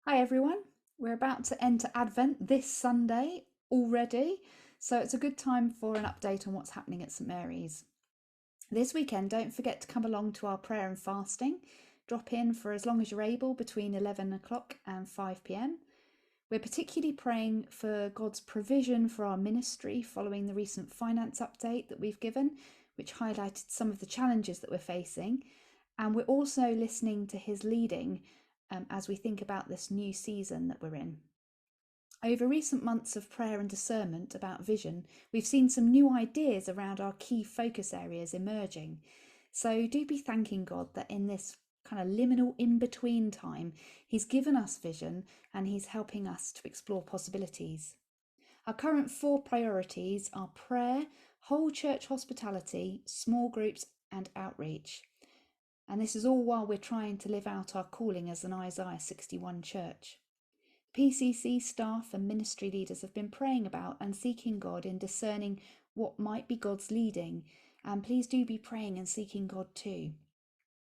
Hi everyone, we're about to enter Advent this Sunday already, so it's a good time for an update on what's happening at St Mary's. This weekend, don't forget to come along to our prayer and fasting. Drop in for as long as you're able between 11 o'clock and 5 pm. We're particularly praying for God's provision for our ministry following the recent finance update that we've given, which highlighted some of the challenges that we're facing. And we're also listening to his leading as we think about this new season that we're in. Over recent months of prayer and discernment about vision, we've seen some new ideas around our key focus areas emerging. So do be thanking God that in this kind of liminal in-between time, he's given us vision and he's helping us to explore possibilities. Our current 4 priorities are prayer, whole church hospitality, small groups and outreach. And this is all while we're trying to live out our calling as an Isaiah 61 church. PCC staff and ministry leaders have been praying about and seeking God in discerning what might be God's leading, and please do be praying and seeking God too.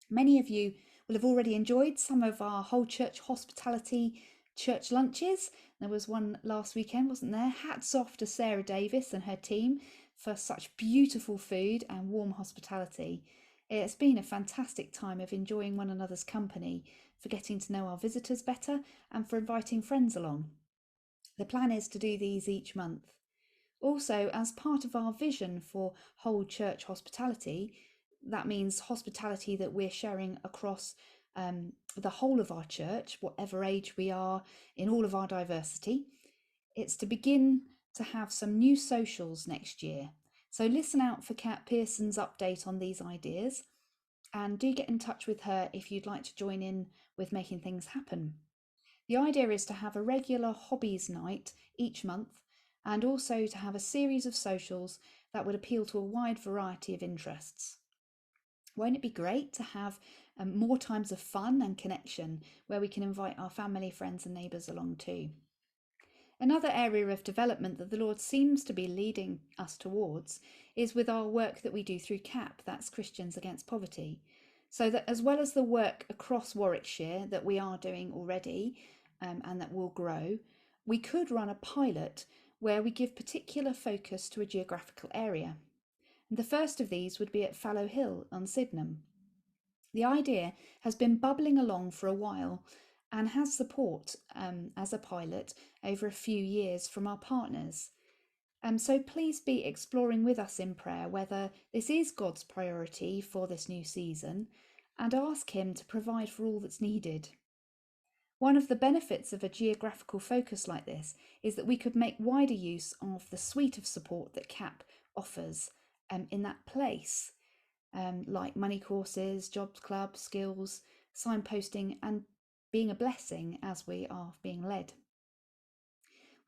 Many of you will have already enjoyed some of our whole church hospitality church lunches. There was one last weekend, wasn't there? Hats off to Sarah Davis and her team for such beautiful food and warm hospitality. It's been a fantastic time of enjoying one another's company, for getting to know our visitors better, and for inviting friends along. The plan is to do these each month. Also, as part of our vision for whole church hospitality, that means hospitality that we're sharing across the whole of our church, whatever age we are, in all of our diversity. It's to begin to have some new socials next year. So listen out for Kat Pearson's update on these ideas, and do get in touch with her if you'd like to join in with making things happen. The idea is to have a regular hobbies night each month, and also to have a series of socials that would appeal to a wide variety of interests. Won't it be great to have more times of fun and connection where we can invite our family, friends and neighbours along too? Another area of development that the Lord seems to be leading us towards is with our work that we do through CAP, that's Christians Against Poverty. So that as well as the work across Warwickshire that we are doing already and that will grow, we could run a pilot where we give particular focus to a geographical area. And the first of these would be at Fallow Hill on Sydenham. The idea has been bubbling along for a while and has support as a pilot over a few years from our partners. So please be exploring with us in prayer whether this is God's priority for this new season, and ask him to provide for all that's needed. One of the benefits of a geographical focus like this is that we could make wider use of the suite of support that CAP offers in that place, like money courses, jobs club, skills, signposting, and being a blessing as we are being led.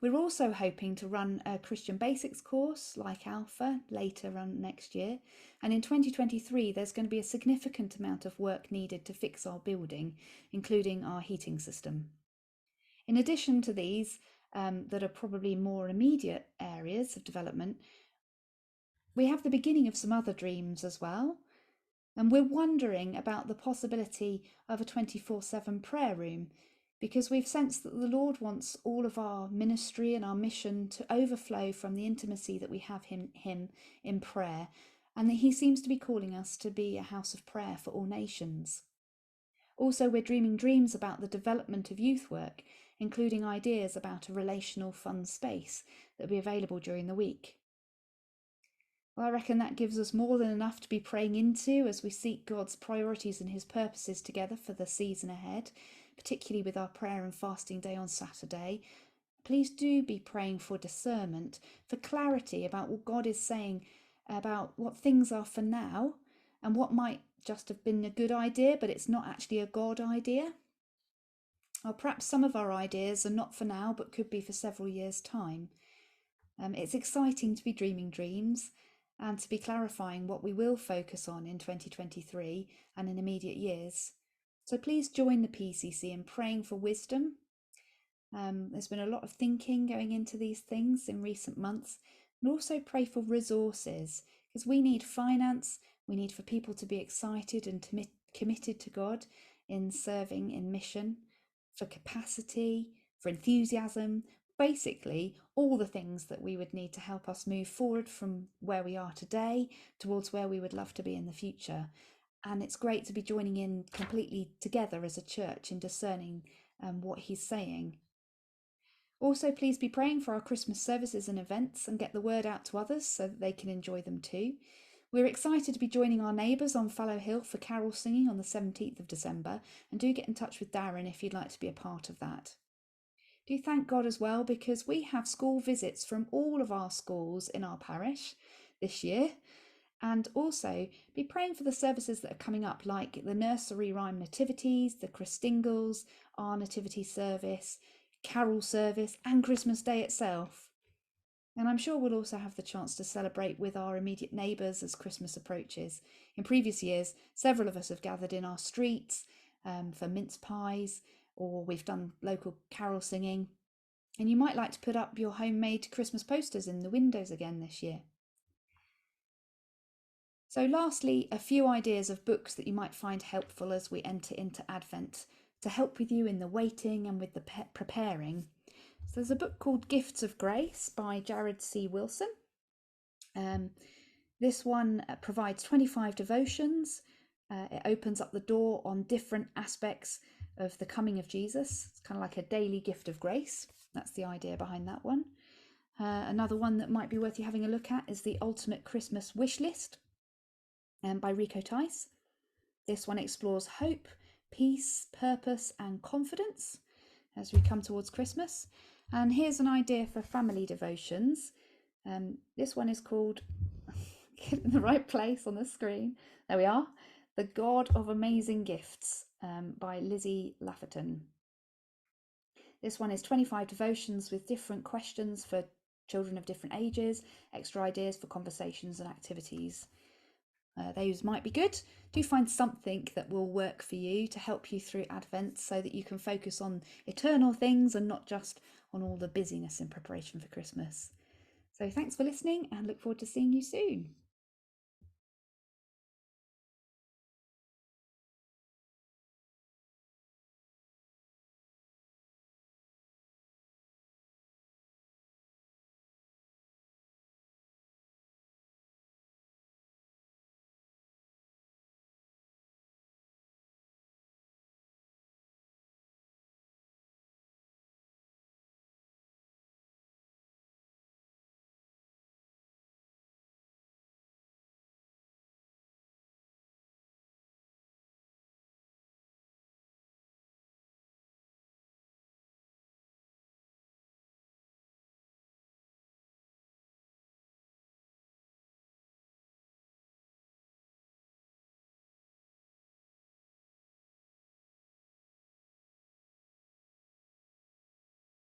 We're also hoping to run a Christian Basics course like Alpha later on next year. And in 2023, there's going to be a significant amount of work needed to fix our building, including our heating system. In addition to these, that are probably more immediate areas of development, we have the beginning of some other dreams as well. And we're wondering about the possibility of a 24/7 prayer room, because we've sensed that the Lord wants all of our ministry and our mission to overflow from the intimacy that we have him in prayer, and that he seems to be calling us to be a house of prayer for all nations. Also, we're dreaming dreams about the development of youth work, including ideas about a relational fun space that will be available during the week. Well, I reckon that gives us more than enough to be praying into as we seek God's priorities and his purposes together for the season ahead, particularly with our prayer and fasting day on Saturday. Please do be praying for discernment, for clarity about what God is saying about what things are for now and what might just have been a good idea, but it's not actually a God idea. Or perhaps some of our ideas are not for now, but could be for several years' time. It's exciting to be dreaming dreams and to be clarifying what we will focus on in 2023 and in immediate years. So please join the PCC in praying for wisdom. There's been a lot of thinking going into these things in recent months, and also pray for resources, because we need finance, we need for people to be excited and committed to God in serving in mission. for capacity, for enthusiasm, basically all the things that we would need to help us move forward from where we are today towards where we would love to be in the future. And it's great to be joining in completely together as a church in discerning what he's saying. Also, please be praying for our Christmas services and events and get the word out to others so that they can enjoy them too. We're excited to be joining our neighbours on Fallow Hill for carol singing on the 17th of December, and do get in touch with Darren if you'd like to be a part of that. Do thank God as well, because we have school visits from all of our schools in our parish this year. And also be praying for the services that are coming up, like the nursery rhyme nativities, the Christingles, our nativity service, carol service, and Christmas Day itself. And I'm sure we'll also have the chance to celebrate with our immediate neighbours as Christmas approaches. In previous years, several of us have gathered in our streets for mince pies, or we've done local carol singing. And you might like to put up your homemade Christmas posters in the windows again this year. So lastly, a few ideas of books that you might find helpful as we enter into Advent to help with you in the waiting and with the preparing. So there's a book called Gifts of Grace by Jared C. Wilson. This one provides 25 devotions. It opens up the door on different aspects of the coming of Jesus. It's kind of like a daily gift of grace. That's the idea behind that one. Another one that might be worth you having a look at is the Ultimate Christmas Wish List by Rico Tice. This one explores hope, peace, purpose, and confidence as we come towards Christmas. And here's an idea for family devotions. This one is called, get in the right place on the screen, there we are, The God of Amazing Gifts by Lizzie Lafferton. This one is 25 devotions with different questions for children of different ages, extra ideas for conversations and activities. Those might be good. Do find something that will work for you to help you through Advent so that you can focus on eternal things and not just on all the busyness in preparation for Christmas. So thanks for listening, and look forward to seeing you soon.